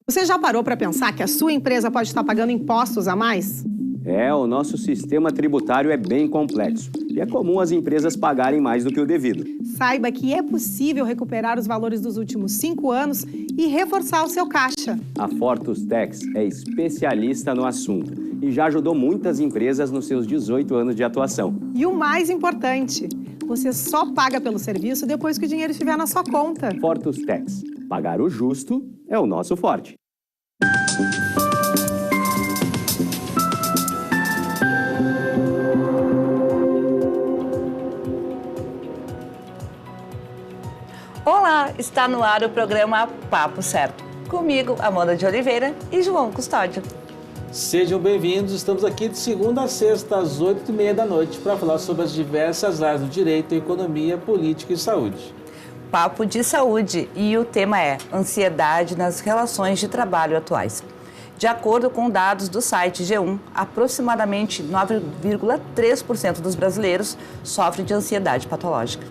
Você já parou para pensar que a sua empresa pode estar pagando impostos a mais? O nosso sistema tributário é bem complexo e é comum as empresas pagarem mais do que o devido. Saiba que é possível recuperar os valores dos últimos 5 anos e reforçar o seu caixa. A Fortus Tax é especialista no assunto e já ajudou muitas empresas nos seus 18 anos de atuação. E o mais importante, você só paga pelo serviço depois que o dinheiro estiver na sua conta. Fortus Tax. Pagar o justo é o nosso forte. Olá, está no ar o programa Papo Certo. Comigo, Amanda de Oliveira e João Custódio. Sejam bem-vindos, estamos aqui de segunda a sexta, às 8h30 da noite, para falar sobre as diversas áreas do direito, economia, política e saúde. Papo de saúde e o tema é ansiedade nas relações de trabalho atuais. De acordo com dados do site G1, aproximadamente 9,3% dos brasileiros sofrem de ansiedade patológica.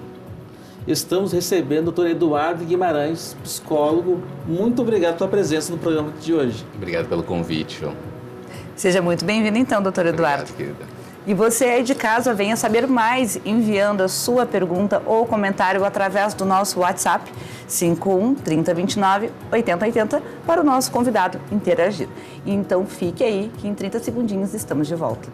Estamos recebendo o Dr. Eduardo Guimarães, psicólogo. Muito obrigado pela presença no programa de hoje. Obrigado pelo convite, João. Seja muito bem-vindo então, doutor Eduardo. Obrigado, querida. E você aí de casa, venha saber mais enviando a sua pergunta ou comentário através do nosso WhatsApp 51 30 29 80 80 para o nosso convidado interagir. Então fique aí que em 30 segundinhos estamos de volta.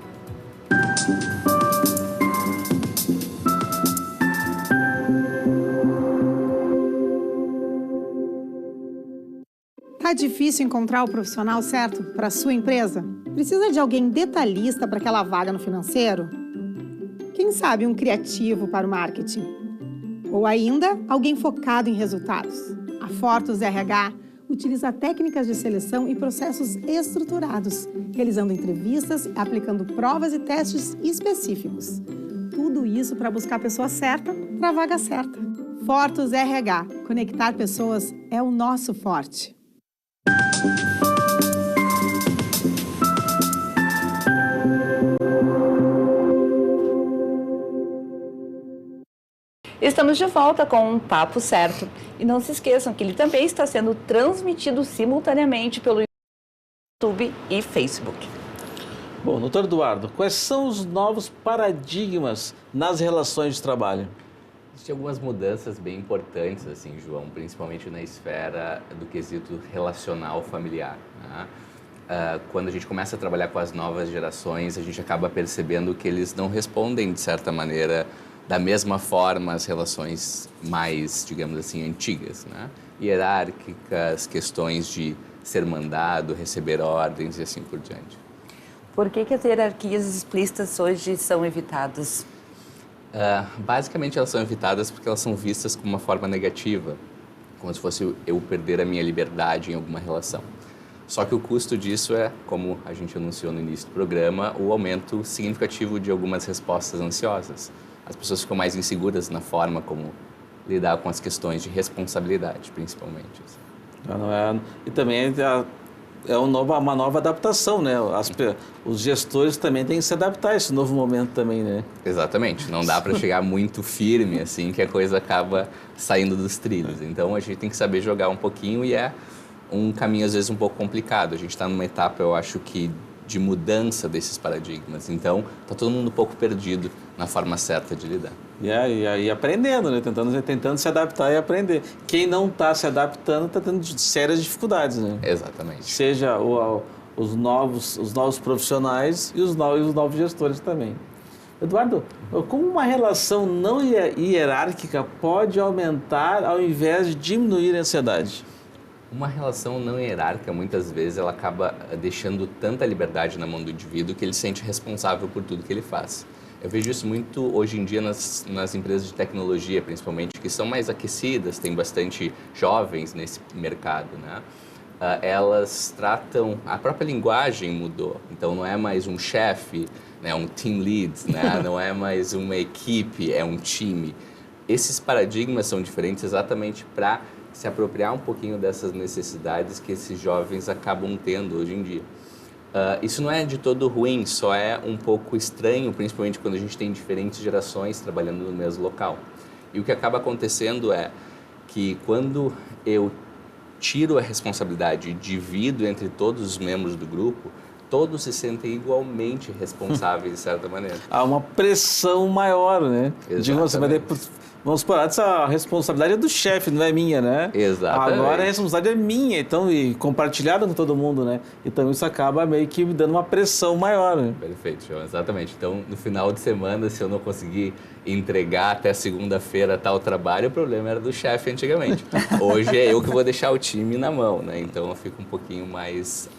Tá difícil encontrar o profissional certo para a sua empresa? Precisa de alguém detalhista para aquela vaga no financeiro? Quem sabe um criativo para o marketing? Ou ainda, alguém focado em resultados? A Fortus RH utiliza técnicas de seleção e processos estruturados, realizando entrevistas e aplicando provas e testes específicos. Tudo isso para buscar a pessoa certa para a vaga certa. Fortus RH. Conectar pessoas é o nosso forte. Estamos de volta com um Papo Certo. E não se esqueçam que ele também está sendo transmitido simultaneamente pelo YouTube e Facebook. Bom, doutor Eduardo, quais são os novos paradigmas nas relações de trabalho? Existem algumas mudanças bem importantes, assim, João, principalmente na esfera do quesito relacional familiar, né? Quando a gente começa a trabalhar com as novas gerações, a gente acaba percebendo que eles não respondem, de certa maneira, da mesma forma às relações mais, digamos assim, antigas, né? Hierárquicas, questões de ser mandado, receber ordens e assim por diante. Por que as hierarquias explícitas hoje são evitadas? Basicamente elas são evitadas porque elas são vistas como uma forma negativa, como se fosse eu perder a minha liberdade em alguma relação. Só que o custo disso é, como a gente anunciou no início do programa, o aumento significativo de algumas respostas ansiosas. As pessoas ficam mais inseguras na forma como lidar com as questões de responsabilidade, principalmente. E também é uma nova adaptação, né? Os gestores também têm que se adaptar a esse novo momento também, né? Exatamente. Não dá para chegar muito firme, assim, que a coisa acaba saindo dos trilhos. Então, a gente tem que saber jogar um pouquinho e é um caminho, às vezes, um pouco complicado. A gente está numa etapa, eu acho que, de mudança desses paradigmas. Então, está todo mundo um pouco perdido na forma certa de lidar. E aprendendo, né? Tentando se adaptar e aprender. Quem não está se adaptando está tendo sérias dificuldades, né? Exatamente. Seja os novos profissionais e os novos gestores também. Eduardo, como uma relação não hierárquica pode aumentar ao invés de diminuir a ansiedade? Uma relação não hierárquica, muitas vezes, ela acaba deixando tanta liberdade na mão do indivíduo que ele se sente responsável por tudo que ele faz. Eu vejo isso muito hoje em dia nas empresas de tecnologia, principalmente, que são mais aquecidas, tem bastante jovens nesse mercado, né? Elas tratam... A própria linguagem mudou, então não é mais um chefe, né, um team lead, né? Não é mais uma equipe, é um time. Esses paradigmas são diferentes exatamente para se apropriar um pouquinho dessas necessidades que esses jovens acabam tendo hoje em dia. Isso não é de todo ruim, só é um pouco estranho, principalmente quando a gente tem diferentes gerações trabalhando no mesmo local. E o que acaba acontecendo é que quando eu tiro a responsabilidade e divido entre todos os membros do grupo, todos se sentem igualmente responsáveis, de certa maneira. Há uma pressão maior, né? Vamos parar dessa responsabilidade é do chefe, não é minha, né? Exatamente. Agora a responsabilidade é minha, então, e compartilhada com todo mundo, né? Então isso acaba meio que me dando uma pressão maior, né? Perfeito, João, exatamente. Então, no final de semana, se eu não conseguir entregar até segunda-feira tal trabalho, o problema era do chefe antigamente. Hoje é eu que vou deixar o time na mão, né? Então eu fico um pouquinho mais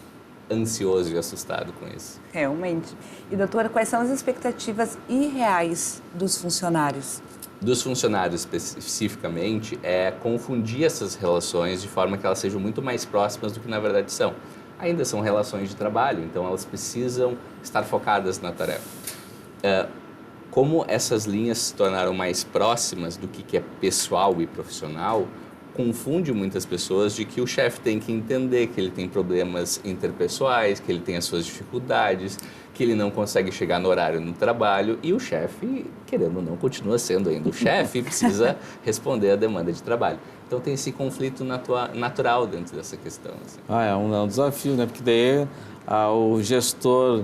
ansioso e assustado com isso. Realmente. E, doutora, quais são as expectativas irreais dos funcionários? Dos funcionários especificamente, é confundir essas relações de forma que elas sejam muito mais próximas do que na verdade são. Ainda são relações de trabalho, então elas precisam estar focadas na tarefa. Como essas linhas se tornaram mais próximas do que é pessoal e profissional, confunde muitas pessoas de que o chefe tem que entender que ele tem problemas interpessoais, que ele tem as suas dificuldades, que ele não consegue chegar no horário no trabalho e o chefe, querendo ou não, continua sendo ainda o chefe e precisa responder à demanda de trabalho. Então tem esse conflito natural dentro dessa questão. Assim. É um desafio, né? Porque daí o gestor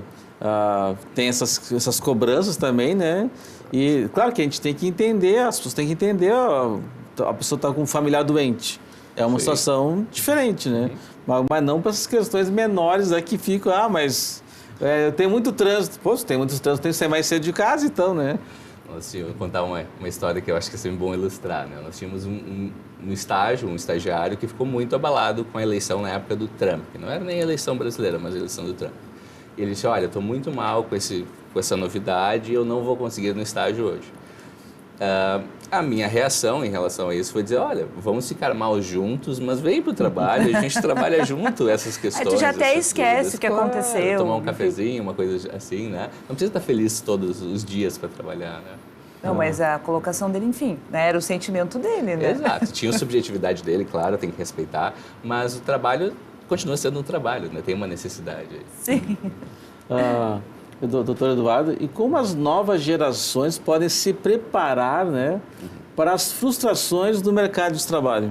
tem essas cobranças também, né? E claro que a gente tem que entender, as pessoas têm que entender, a pessoa está com um familiar doente. É uma situação diferente, né? Mas não para essas questões menores que ficam, mas eu tenho muito trânsito. Pô, se tem muito trânsito, tem que sair mais cedo de casa, então, né? Vou contar uma história que eu acho que é sempre bom ilustrar, né? Nós tínhamos um estagiário que ficou muito abalado com a eleição na época do Trump, que não era nem a eleição brasileira, mas a eleição do Trump. E ele disse, olha, eu estou muito mal com essa novidade e eu não vou conseguir ir no estágio hoje. A minha reação em relação a isso foi dizer, olha, vamos ficar mal juntos, mas vem para o trabalho, a gente trabalha junto essas questões. Tu já até esquece o que aconteceu. Tomar um cafezinho, uma coisa assim, né? Não precisa estar feliz todos os dias para trabalhar, né? Não, mas a colocação dele, enfim, né? Era o sentimento dele, né? Exato, tinha a subjetividade dele, claro, tem que respeitar, mas o trabalho continua sendo um trabalho, né? Tem uma necessidade aí. Sim. Doutor Eduardo, e como as novas gerações podem se preparar, né, para as frustrações do mercado de trabalho?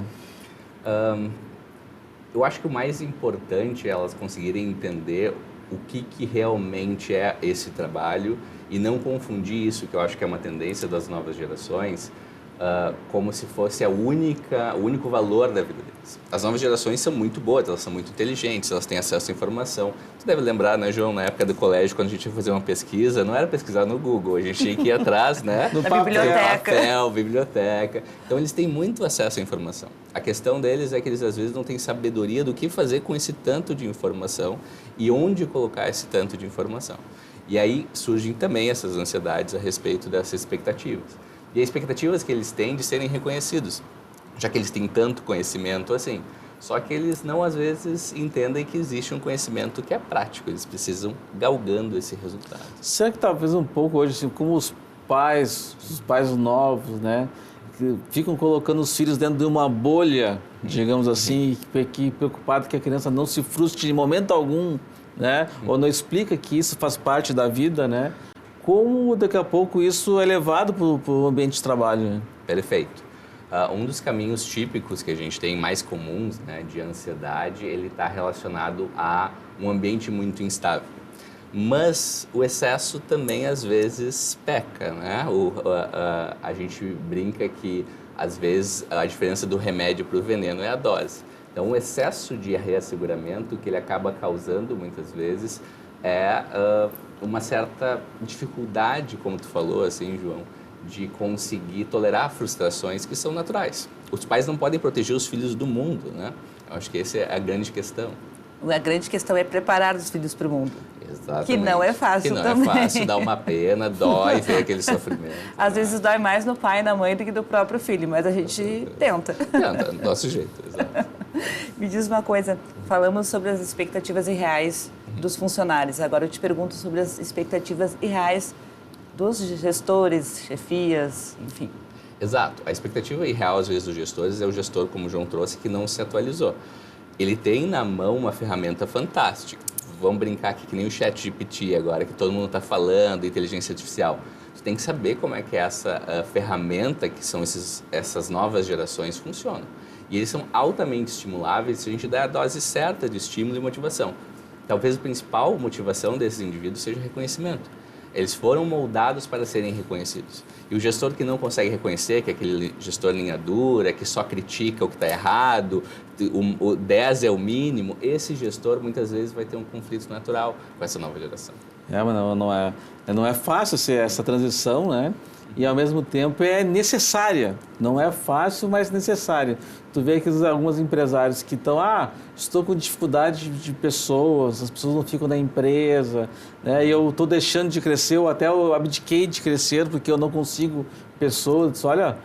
Eu acho que o mais importante é elas conseguirem entender o que realmente é esse trabalho e não confundir isso, que eu acho que é uma tendência das novas gerações, como se fosse o único valor da vida deles. As novas gerações são muito boas, elas são muito inteligentes, elas têm acesso à informação. Você deve lembrar, né, João, na época do colégio, quando a gente ia fazer uma pesquisa, não era pesquisar no Google, a gente tinha que ir atrás, né? Na biblioteca. Papel, biblioteca. Então, eles têm muito acesso à informação. A questão deles é que eles, às vezes, não têm sabedoria do que fazer com esse tanto de informação e onde colocar esse tanto de informação. E aí surgem também essas ansiedades a respeito dessas expectativas. E as expectativas que eles têm de serem reconhecidos, já que eles têm tanto conhecimento assim. Só que eles não, às vezes, entendem que existe um conhecimento que é prático, eles precisam galgando esse resultado. Será que talvez um pouco hoje, assim, como os pais novos, né, que ficam colocando os filhos dentro de uma bolha, digamos assim, que preocupado que a criança não se frustre em momento algum, né, ou não explica que isso faz parte da vida, né? Como daqui a pouco isso é levado para o ambiente de trabalho? Né? Perfeito. Um dos caminhos típicos que a gente tem mais comuns, né, de ansiedade, ele está relacionado a um ambiente muito instável. Mas o excesso também às vezes peca, né? A gente brinca que às vezes a diferença do remédio para o veneno é a dose. Então o excesso de reasseguramento que ele acaba causando muitas vezes é uma certa dificuldade, como tu falou, assim, João, de conseguir tolerar frustrações que são naturais. Os pais não podem proteger os filhos do mundo, né? Eu acho que essa é a grande questão. A grande questão é preparar os filhos para o mundo. Exatamente. Que não é fácil também. Que não é fácil, dá uma pena, dói ver aquele sofrimento. Às vezes dói mais no pai e na mãe do que do próprio filho, mas a gente tenta. Tenta, do nosso jeito, exato. Me diz uma coisa, falamos sobre as expectativas irreais dos funcionários. Agora eu te pergunto sobre as expectativas irreais dos gestores, chefias, enfim. Exato. A expectativa irreal, às vezes, dos gestores é o gestor, como o João trouxe, que não se atualizou. Ele tem na mão uma ferramenta fantástica. Vamos brincar aqui que nem o ChatGPT agora, que todo mundo está falando, inteligência artificial. Você tem que saber como é que essa ferramenta, que são essas novas gerações, funciona. E eles são altamente estimuláveis se a gente der a dose certa de estímulo e motivação. Talvez a principal motivação desses indivíduos seja o reconhecimento. Eles foram moldados para serem reconhecidos. E o gestor que não consegue reconhecer, que é aquele gestor linha dura, que só critica o que está errado, o 10 é o mínimo, esse gestor muitas vezes vai ter um conflito natural com essa nova geração. Mas não é fácil ser essa transição, né? E ao mesmo tempo é necessária. Não é fácil, mas necessária. Tu vê que alguns empresários que estão, estou com dificuldade de pessoas, as pessoas não ficam na empresa, né? E eu estou deixando de crescer, ou até eu abdiquei de crescer porque eu não consigo pessoas. Diz, olha,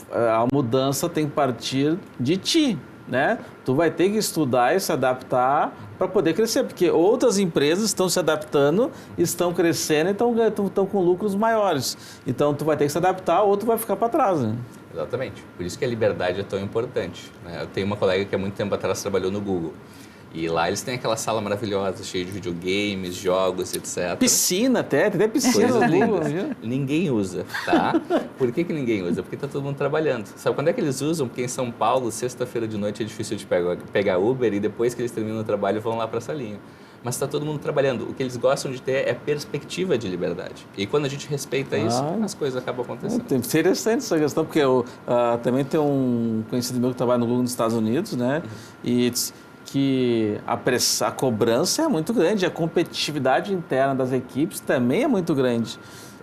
a mudança tem que partir de ti, né? Tu vai ter que estudar e se adaptar para poder crescer, porque outras empresas estão se adaptando, estão crescendo e estão com lucros maiores. Então, tu vai ter que se adaptar ou tu vai ficar para trás, né? Exatamente. Por isso que a liberdade é tão importante, né? Eu tenho uma colega que há muito tempo atrás trabalhou no Google. E lá eles têm aquela sala maravilhosa, cheia de videogames, jogos, etc. Piscina até, tem até piscina no Google. Ninguém usa, tá? Por que ninguém usa? Porque tá todo mundo trabalhando. Sabe quando é que eles usam? Porque em São Paulo, sexta-feira de noite é difícil de pegar Uber e depois que eles terminam o trabalho vão lá para a salinha. Mas está todo mundo trabalhando. O que eles gostam de ter é perspectiva de liberdade. E quando a gente respeita isso, as coisas acabam acontecendo. É interessante essa questão, porque eu também tem um conhecido meu que trabalha no Google nos Estados Unidos, né? E que a cobrança é muito grande, a competitividade interna das equipes também é muito grande.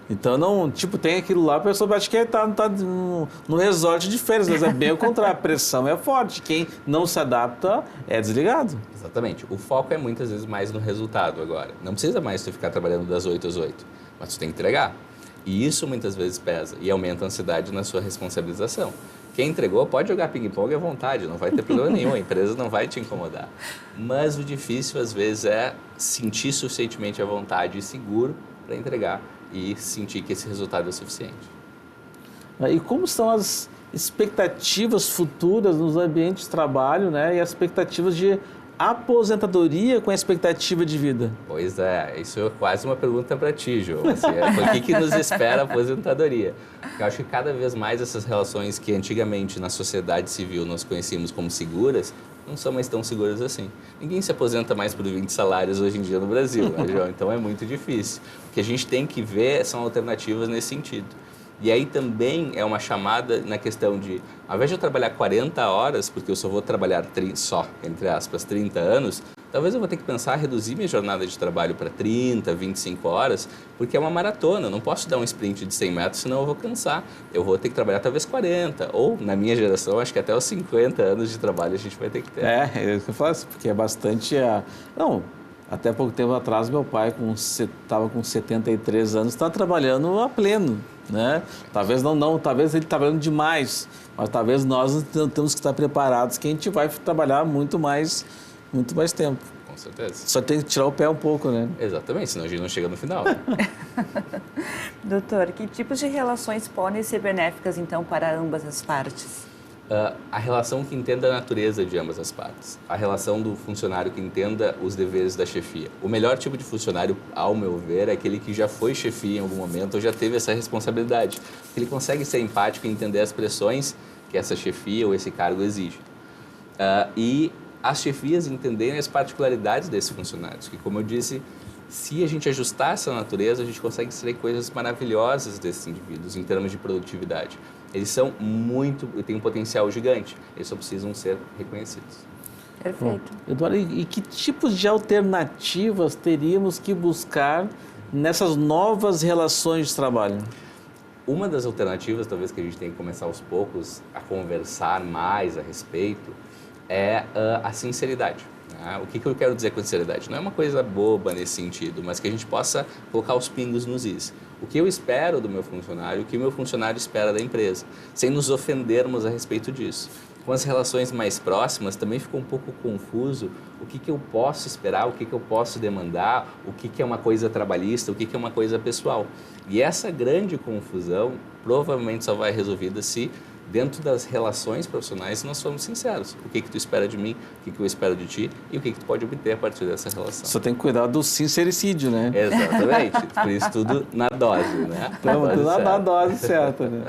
Então, tem aquilo lá, a pessoa acha que está no resort de férias, mas é bem o contrário, a pressão é forte, quem não se adapta é desligado. Exatamente. O foco é muitas vezes mais no resultado agora. Não precisa mais tu ficar trabalhando das 8 às 8, mas tu tem que entregar. E isso muitas vezes pesa e aumenta a ansiedade na sua responsabilização. Quem entregou pode jogar ping-pong à vontade, não vai ter problema nenhum, a empresa não vai te incomodar. Mas o difícil, às vezes, é sentir suficientemente à vontade e seguro para entregar e sentir que esse resultado é suficiente. E como são as expectativas futuras nos ambientes de trabalho, né? E as expectativas de aposentadoria com a expectativa de vida? Pois é, isso é quase uma pergunta para ti, João. Assim, por que nos espera a aposentadoria? Eu acho que cada vez mais essas relações que antigamente na sociedade civil nós conhecíamos como seguras, não são mais tão seguras assim. Ninguém se aposenta mais por 20 salários hoje em dia no Brasil, né, João? Então é muito difícil. O que a gente tem que ver são alternativas nesse sentido. E aí também é uma chamada na questão de, ao invés de eu trabalhar 40 horas, porque eu só vou trabalhar só, entre aspas, 30 anos, talvez eu vou ter que pensar em reduzir minha jornada de trabalho para 30, 25 horas, porque é uma maratona, eu não posso dar um sprint de 100 metros, senão eu vou cansar. Eu vou ter que trabalhar talvez 40, ou na minha geração, acho que até os 50 anos de trabalho a gente vai ter que ter. É isso que eu faço, porque é bastante... Até pouco tempo atrás, meu pai estava com 73 anos, está trabalhando a pleno, né? Talvez talvez ele está trabalhando demais, mas talvez nós temos que estar preparados que a gente vai trabalhar muito mais tempo. Com certeza. Só tem que tirar o pé um pouco, né? Exatamente, senão a gente não chega no final. Doutor, que tipos de relações podem ser benéficas, então, para ambas as partes? A relação que entenda a natureza de ambas as partes. A relação do funcionário que entenda os deveres da chefia. O melhor tipo de funcionário, ao meu ver, é aquele que já foi chefia em algum momento ou já teve essa responsabilidade. Ele consegue ser empático e entender as pressões que essa chefia ou esse cargo exige. E as chefias entenderem as particularidades desses funcionários. Que, como eu disse, se a gente ajustar essa natureza, a gente consegue extrair coisas maravilhosas desses indivíduos em termos de produtividade. Eles têm um potencial gigante, eles só precisam ser reconhecidos. Perfeito. Eduardo, e que tipos de alternativas teríamos que buscar nessas novas relações de trabalho? Uma das alternativas, talvez, que a gente tem que começar aos poucos a conversar mais a respeito é a sinceridade. O que eu quero dizer com sinceridade? Não é uma coisa boba nesse sentido, mas que a gente possa colocar os pingos nos is. O que eu espero do meu funcionário, o que o meu funcionário espera da empresa, sem nos ofendermos a respeito disso. Com as relações mais próximas, também ficou um pouco confuso o que eu posso esperar, o que eu posso demandar, o que é uma coisa trabalhista, o que é uma coisa pessoal. E essa grande confusão provavelmente só vai resolvida se, dentro das relações profissionais, nós somos sinceros. O que tu espera de mim, o que eu espero de ti e o que tu pode obter a partir dessa relação. Só tem que cuidar do sincericídio, né? Exatamente. Por isso tudo na dose, né? Então, tudo na dose certa, né?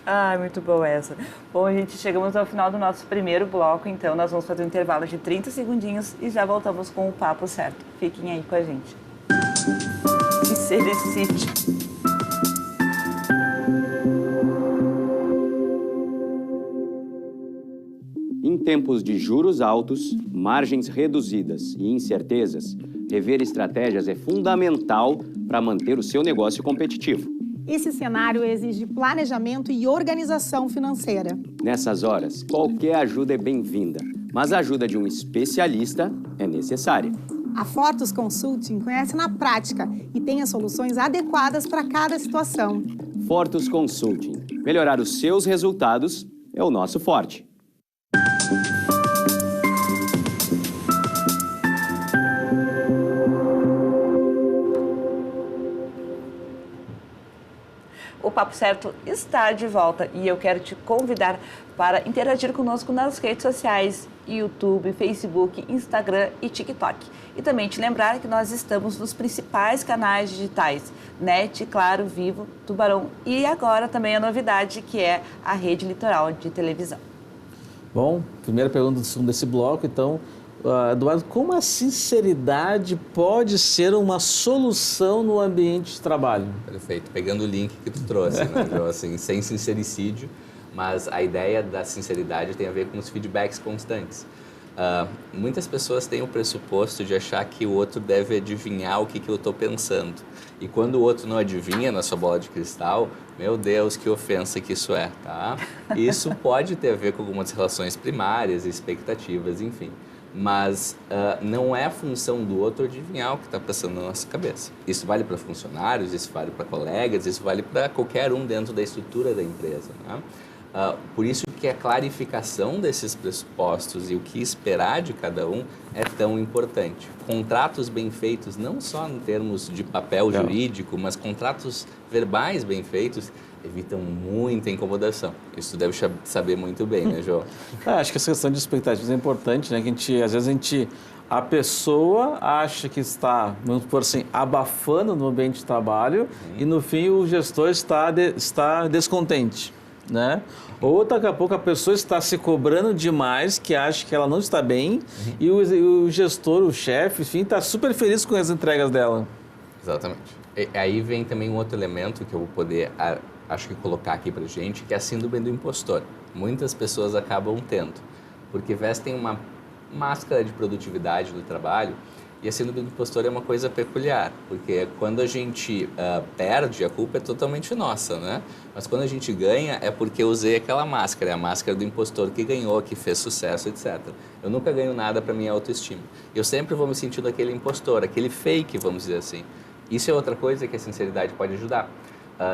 Ah, muito boa essa. Bom, gente, chegamos ao final do nosso primeiro bloco, então nós vamos fazer um intervalo de 30 segundinhos e já voltamos com o papo certo. Fiquem aí com a gente. Sincericídio. Em tempos de juros altos, margens reduzidas e incertezas, rever estratégias é fundamental para manter o seu negócio competitivo. Esse cenário exige planejamento e organização financeira. Nessas horas, qualquer ajuda é bem-vinda, mas a ajuda de um especialista é necessária. A Fortus Consulting conhece na prática e tem as soluções adequadas para cada situação. Fortus Consulting. Melhorar os seus resultados é o nosso forte. O Papo Certo está de volta e eu quero te convidar para interagir conosco nas redes sociais, YouTube, Facebook, Instagram e TikTok. E também te lembrar que nós estamos nos principais canais digitais, NET, Claro, Vivo, Tubarão e agora também a novidade que é a Rede Litoral de televisão. Bom, primeira pergunta desse bloco, então, Eduardo, como a sinceridade pode ser uma solução no ambiente de trabalho? Perfeito. Pegando o link que tu trouxe, né, João? Assim, sem sincericídio, mas a ideia da sinceridade tem a ver com os feedbacks constantes. Muitas pessoas têm o pressuposto de achar que o outro deve adivinhar o que eu estou pensando. E quando o outro não adivinha na sua bola de cristal, meu Deus, que ofensa que isso é, tá? Isso pode ter a ver com algumas relações primárias, expectativas, enfim. Mas não é a função do outro adivinhar o que está passando na nossa cabeça. Isso vale para funcionários, isso vale para colegas, isso vale para qualquer um dentro da estrutura da empresa, né? Por isso que a clarificação desses pressupostos e o que esperar de cada um é tão importante. Contratos bem feitos, não só em termos de papel jurídico, mas contratos verbais bem feitos, evitam muita incomodação. Isso tu deve saber muito bem, né, João? Acho que essa questão de expectativas é importante, né? Que às vezes a pessoa acha que está, vamos por assim, abafando no ambiente de trabalho e no fim o gestor está descontente, né? Ou daqui a pouco a pessoa está se cobrando demais, que acha que ela não está bem e o gestor, o chefe, enfim, está super feliz com as entregas dela. Exatamente. E aí vem também um outro elemento que eu vou poder, acho que colocar aqui pra gente, que é a síndrome do impostor. Muitas pessoas acabam tendo, porque vestem uma máscara de produtividade do trabalho e a síndrome do impostor é uma coisa peculiar, porque quando a gente perde, a culpa é totalmente nossa, né? Mas quando a gente ganha é porque eu usei aquela máscara, é a máscara do impostor que ganhou, que fez sucesso, etc. Eu nunca ganho nada para minha autoestima. Eu sempre vou me sentindo aquele impostor, aquele fake, vamos dizer assim. Isso é outra coisa que a sinceridade pode ajudar.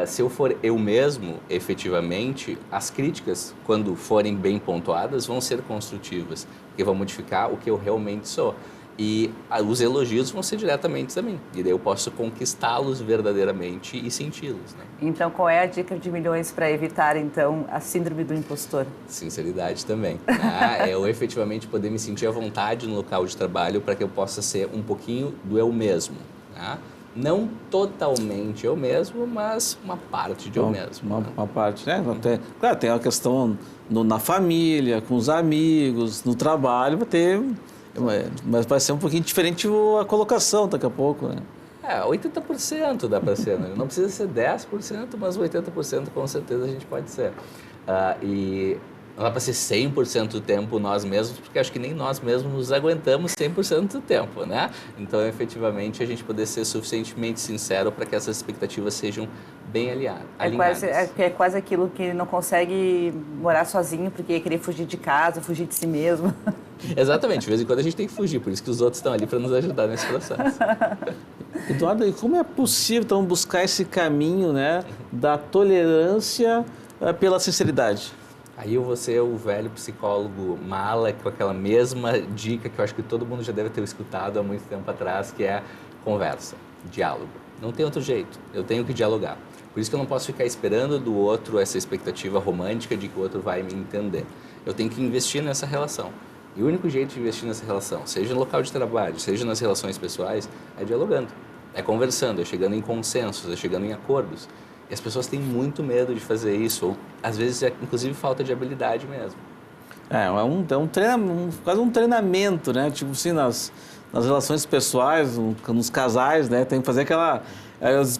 Se eu for eu mesmo, efetivamente, as críticas, quando forem bem pontuadas, vão ser construtivas, porque vão modificar o que eu realmente sou. E os elogios vão ser diretamente a mim. E daí eu posso conquistá-los verdadeiramente e senti-los, né? Então, qual é a dica de milhões para evitar, então, a síndrome do impostor? Sinceridade também. Né? Eu efetivamente poder me sentir à vontade no local de trabalho para que eu possa ser um pouquinho do eu mesmo. Né? Não totalmente eu mesmo, mas uma parte de eu mesmo. Uma parte, né? Claro, tem a questão na família, com os amigos, no trabalho, mas vai ser um pouquinho diferente a colocação daqui a pouco, né? 80% dá para ser, né? Não precisa ser 10%, mas 80% com certeza a gente pode ser. E não dá para ser 100% do tempo nós mesmos, porque acho que nem nós mesmos nos aguentamos 100% do tempo, né? Então, efetivamente, a gente poder ser suficientemente sincero para que essas expectativas sejam bem alinhadas. É quase aquilo que não consegue morar sozinho porque ia querer fugir de casa, fugir de si mesmo. Exatamente, de vez em quando a gente tem que fugir, por isso que os outros estão ali para nos ajudar nesse processo. Eduardo, e como é possível, então, buscar esse caminho, né, da tolerância pela sinceridade? Aí eu vou ser o velho psicólogo mala com aquela mesma dica que eu acho que todo mundo já deve ter escutado há muito tempo atrás, que é conversa, diálogo. Não tem outro jeito, eu tenho que dialogar. Por isso que eu não posso ficar esperando do outro essa expectativa romântica de que o outro vai me entender. Eu tenho que investir nessa relação. E o único jeito de investir nessa relação, seja no local de trabalho, seja nas relações pessoais, é dialogando, é conversando, é chegando em consensos, é chegando em acordos. E as pessoas têm muito medo de fazer isso, ou às vezes é inclusive falta de habilidade mesmo. Quase um treinamento, né? Tipo assim, nas relações pessoais, nos casais, né? Tem que fazer aquela...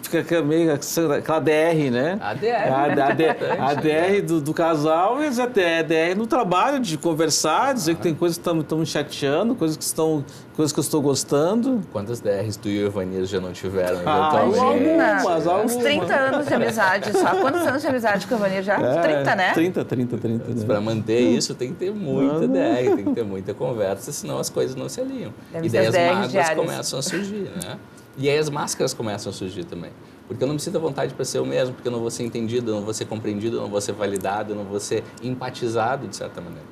Fica meio aquela DR, né? A DR. A DR do casal, e até a DR no trabalho, de conversar, dizer que tem coisas que estão me chateando, coisas que eu estou gostando. Quantas DRs tu e o Evanir já não tiveram, Algumas. Uns 30 anos de amizade só. Quantos anos de amizade com o Evanir já? 30, né? 30, né? Para manter isso tem que ter muita DR, tem que ter muita conversa, senão as coisas não se alinham. E daí as mágoas começam a surgir, né? E aí as máscaras começam a surgir também. Porque eu não me sinto à vontade para ser eu mesmo, porque eu não vou ser entendido, eu não vou ser compreendido, eu não vou ser validado, eu não vou ser empatizado, de certa maneira.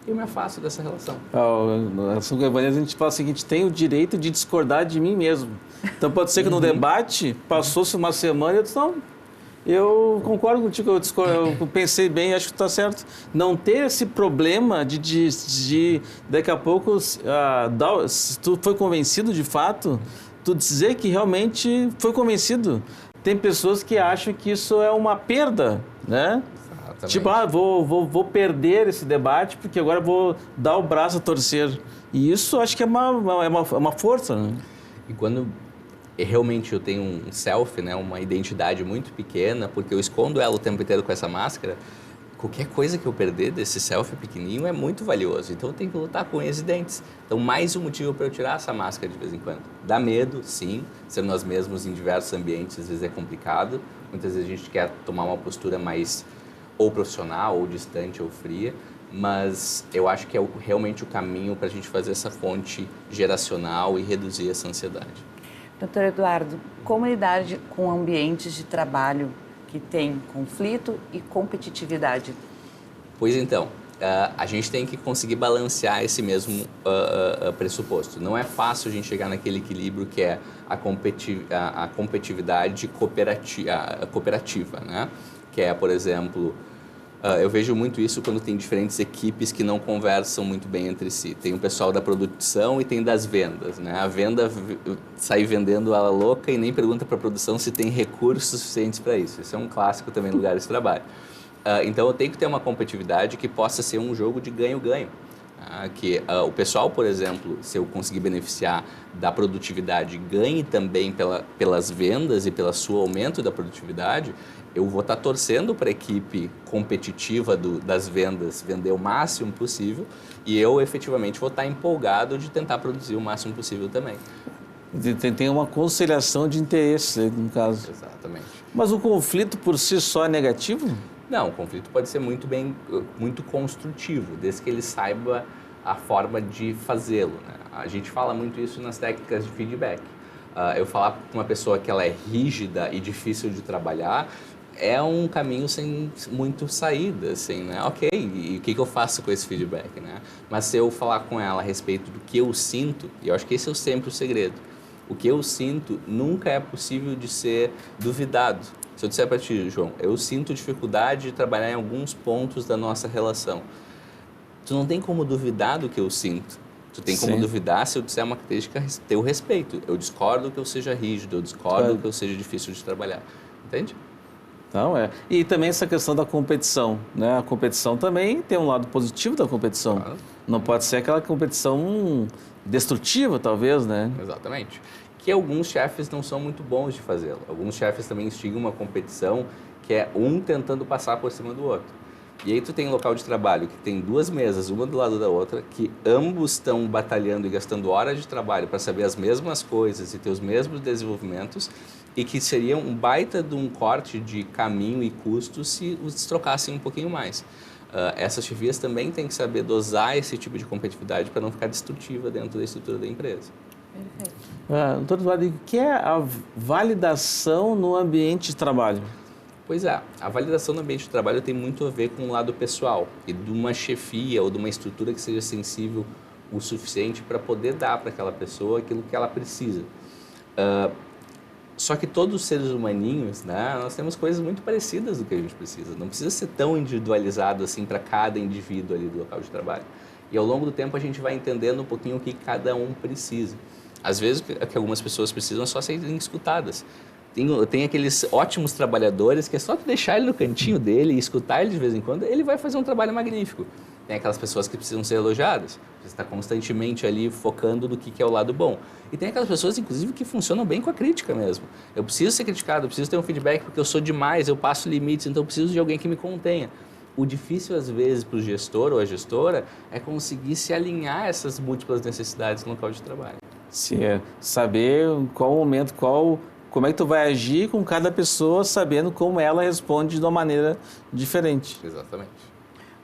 E eu me afasto dessa relação. Na relação com a Evanir, a gente fala o seguinte, tem o direito de discordar de mim mesmo. Então pode ser que no debate, passou-se uma semana e eu disse, não, eu concordo contigo, eu pensei bem, acho que está certo. Não ter esse problema de daqui a pouco, se tu foi convencido de fato, tu dizer que realmente foi convencido. Tem pessoas que acham que isso é uma perda, né? Exatamente. Tipo, vou perder esse debate porque agora vou dar o braço a torcer. E isso acho que é uma força, né? E quando realmente eu tenho um self, né, uma identidade muito pequena, porque eu escondo ela o tempo inteiro com essa máscara, qualquer coisa que eu perder desse self pequenininho é muito valioso. Então eu tenho que lutar com unhas e dentes. Então mais um motivo para eu tirar essa máscara de vez em quando. Dá medo, sim. Ser nós mesmos em diversos ambientes às vezes é complicado. Muitas vezes a gente quer tomar uma postura mais ou profissional, ou distante, ou fria. Mas eu acho que é realmente o caminho para a gente fazer essa ponte geracional e reduzir essa ansiedade. Doutor Eduardo, como lidar com ambientes de trabalho que tem conflito e competitividade? Pois então, a gente tem que conseguir balancear esse mesmo pressuposto. Não é fácil a gente chegar naquele equilíbrio que é a competitividade cooperativa, né? Que é, por exemplo, eu vejo muito isso quando tem diferentes equipes que não conversam muito bem entre si. Tem o pessoal da produção e tem das vendas, né? A venda sai vendendo ela louca e nem pergunta para a produção se tem recursos suficientes para isso. Isso é um clássico também no lugar de trabalho. Então, eu tenho que ter uma competitividade que possa ser um jogo de ganho-ganho. Que o pessoal, por exemplo, se eu conseguir beneficiar da produtividade, ganhe também pelas vendas e pelo seu aumento da produtividade, eu vou estar torcendo para a equipe competitiva das vendas vender o máximo possível e eu efetivamente vou estar empolgado de tentar produzir o máximo possível também. Tem uma conciliação de interesses, no caso. Exatamente. Mas o conflito por si só é negativo? Não, o conflito pode ser muito construtivo, desde que ele saiba a forma de fazê-lo, né? A gente fala muito isso nas técnicas de feedback. Eu falar com uma pessoa que ela é rígida e difícil de trabalhar é um caminho sem muito saída, assim, né? Ok, e o que eu faço com esse feedback, né? Mas se eu falar com ela a respeito do que eu sinto, e eu acho que esse é sempre o segredo, o que eu sinto nunca é possível de ser duvidado. Se eu disser para ti, João, eu sinto dificuldade de trabalhar em alguns pontos da nossa relação. Tu não tem como duvidar do que eu sinto. Tu tem como duvidar se eu disser uma característica teu respeito. Eu discordo que eu seja rígido, eu discordo que eu seja difícil de trabalhar. Entende? Então, E também essa questão da competição, né? A competição também tem um lado positivo da competição. Claro. Não pode ser aquela competição destrutiva, talvez, né? Exatamente. Que alguns chefes não são muito bons de fazê-lo. Alguns chefes também instigam uma competição que é um tentando passar por cima do outro. E aí tu tem um local de trabalho que tem duas mesas, uma do lado da outra, que ambos estão batalhando e gastando horas de trabalho para saber as mesmas coisas e ter os mesmos desenvolvimentos e que seria um baita de um corte de caminho e custo se os trocassem um pouquinho mais. Essas chefias também têm que saber dosar esse tipo de competitividade para não ficar destrutiva dentro da estrutura da empresa. Perfeito. Doutor Eduardo, o que é a validação no ambiente de trabalho? Pois é, a validação no ambiente de trabalho tem muito a ver com o lado pessoal e de uma chefia ou de uma estrutura que seja sensível o suficiente para poder dar para aquela pessoa aquilo que ela precisa. Só que todos os seres humaninhos, né, nós temos coisas muito parecidas do que a gente precisa. Não precisa ser tão individualizado assim para cada indivíduo ali do local de trabalho. E ao longo do tempo a gente vai entendendo um pouquinho o que cada um precisa. Às vezes o que algumas pessoas precisam é só serem escutadas. Tem aqueles ótimos trabalhadores que é só tu deixar ele no cantinho dele e escutar ele de vez em quando, ele vai fazer um trabalho magnífico. Tem aquelas pessoas que precisam ser elogiadas, você está constantemente ali focando no que é o lado bom. E tem aquelas pessoas, inclusive, que funcionam bem com a crítica mesmo. Eu preciso ser criticado, eu preciso ter um feedback porque eu sou demais, eu passo limites, então eu preciso de alguém que me contenha. O difícil, às vezes, para o gestor ou a gestora é conseguir se alinhar a essas múltiplas necessidades no local de trabalho. Sim, saber qual momento, como é que tu vai agir com cada pessoa, sabendo como ela responde de uma maneira diferente. Exatamente.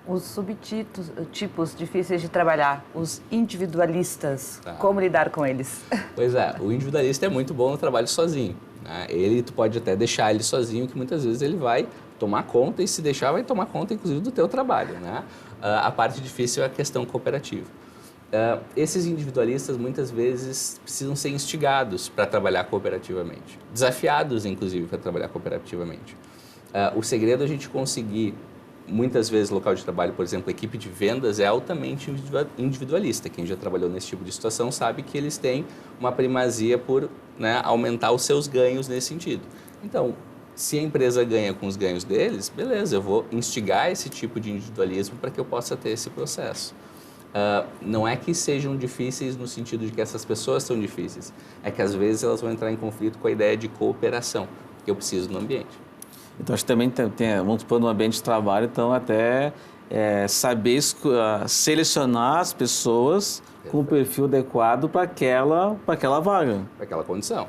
Os subtipos difíceis de trabalhar, os individualistas, como lidar com eles? Pois é, o individualista é muito bom no trabalho sozinho, né? Tu pode até deixar ele sozinho, que muitas vezes ele vai tomar conta e se deixar vai tomar conta inclusive do teu trabalho, né? A parte difícil é a questão cooperativa. Esses individualistas muitas vezes precisam ser instigados para trabalhar cooperativamente, desafiados inclusive para trabalhar cooperativamente. O segredo é a gente conseguir, muitas vezes local de trabalho, por exemplo, a equipe de vendas é altamente individualista. Quem já trabalhou nesse tipo de situação sabe que eles têm uma primazia por, né, aumentar os seus ganhos nesse sentido. Então, se a empresa ganha com os ganhos deles, beleza, eu vou instigar esse tipo de individualismo para que eu possa ter esse processo. Não é que sejam difíceis no sentido de que essas pessoas são difíceis, é que às vezes elas vão entrar em conflito com a ideia de cooperação que eu preciso no ambiente. Então, acho que também vamos supor, no ambiente de trabalho, então até saber selecionar as pessoas com o perfil adequado para aquela vaga. Para aquela condição.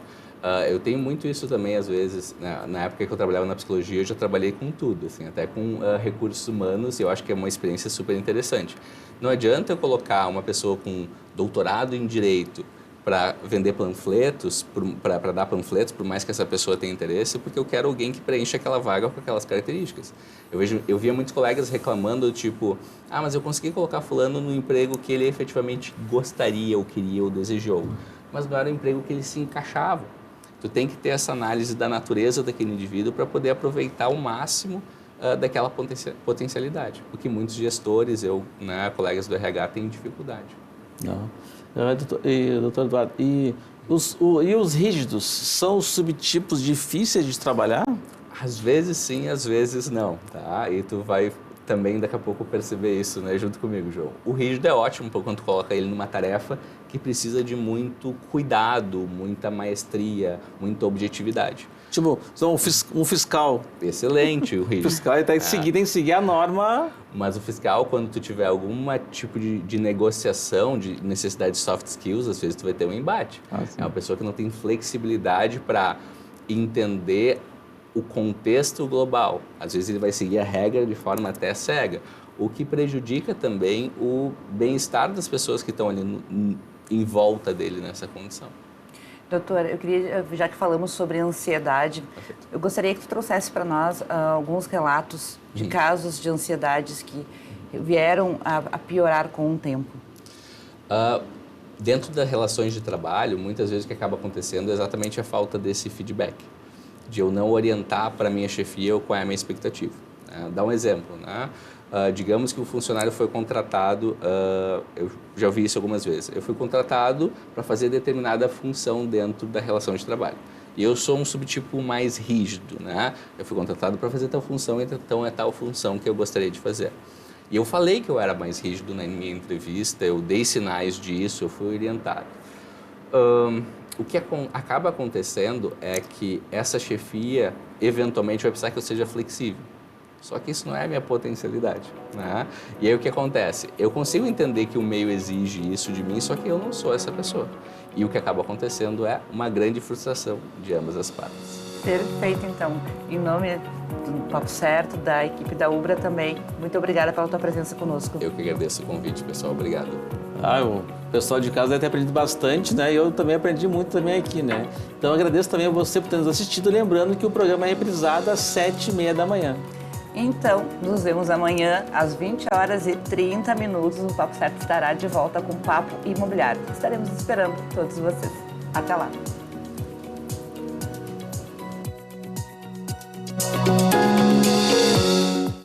Eu tenho muito isso também, às vezes, na época que eu trabalhava na psicologia, eu já trabalhei com tudo, assim, até com recursos humanos, e eu acho que é uma experiência super interessante. Não adianta eu colocar uma pessoa com doutorado em Direito para vender panfletos, para dar panfletos, por mais que essa pessoa tenha interesse, porque eu quero alguém que preencha aquela vaga com aquelas características. Eu via muitos colegas reclamando, tipo, mas eu consegui colocar fulano no emprego que ele efetivamente gostaria, ou queria, ou desejou, mas não era o emprego que ele se encaixava. Tu tem que ter essa análise da natureza daquele indivíduo para poder aproveitar o máximo daquela potencialidade, o que muitos gestores, colegas do RH, têm dificuldade. Não. Doutor Eduardo, e os rígidos são os subtipos difíceis de trabalhar? Às vezes sim, às vezes não, tá? E tu vai também daqui a pouco perceber isso, né, junto comigo, João. O rígido é ótimo quando tu coloca ele numa tarefa que precisa de muito cuidado, muita maestria, muita objetividade. Tipo, um fiscal. Excelente o rígido. O fiscal tem que seguir a norma. Mas o fiscal, quando tu tiver algum tipo de negociação, de necessidade de soft skills, às vezes tu vai ter um embate. É uma pessoa que não tem flexibilidade para entender o contexto global. Às vezes ele vai seguir a regra de forma até cega, o que prejudica também o bem-estar das pessoas que estão ali em volta dele nessa condição. Doutor, eu queria, já que falamos sobre ansiedade, eu gostaria que tu trouxesse para nós alguns relatos de casos de ansiedades que vieram a piorar com o tempo. Dentro das relações de trabalho, muitas vezes o que acaba acontecendo é exatamente a falta desse feedback, de eu não orientar para a minha chefia qual é a minha expectativa. Dá um exemplo, né? Digamos que o funcionário foi contratado, eu já ouvi isso algumas vezes, eu fui contratado para fazer determinada função dentro da relação de trabalho. E eu sou um subtipo mais rígido, né? Eu fui contratado para fazer tal função, então é tal função que eu gostaria de fazer. E eu falei que eu era mais rígido na minha entrevista, eu dei sinais disso, eu fui orientado. O que acaba acontecendo é que essa chefia eventualmente vai precisar que eu seja flexível. Só que isso não é a minha potencialidade, né? E aí o que acontece? Eu consigo entender que o meio exige isso de mim, só que eu não sou essa pessoa. E o que acaba acontecendo é uma grande frustração de ambas as partes. Perfeito, então. Em nome do Papo Certo, da equipe da Ubra também, muito obrigada pela tua presença conosco. Eu que agradeço o convite, pessoal. Obrigado. O pessoal de casa deve ter aprendido bastante, né? E eu também aprendi muito também aqui, né? Então eu agradeço também a você por ter nos assistido, lembrando que o programa é reprisado às 7h30 da manhã. Então, nos vemos amanhã às 20h30. O Papo Certo estará de volta com Papo Imobiliário. Estaremos esperando todos vocês. Até lá!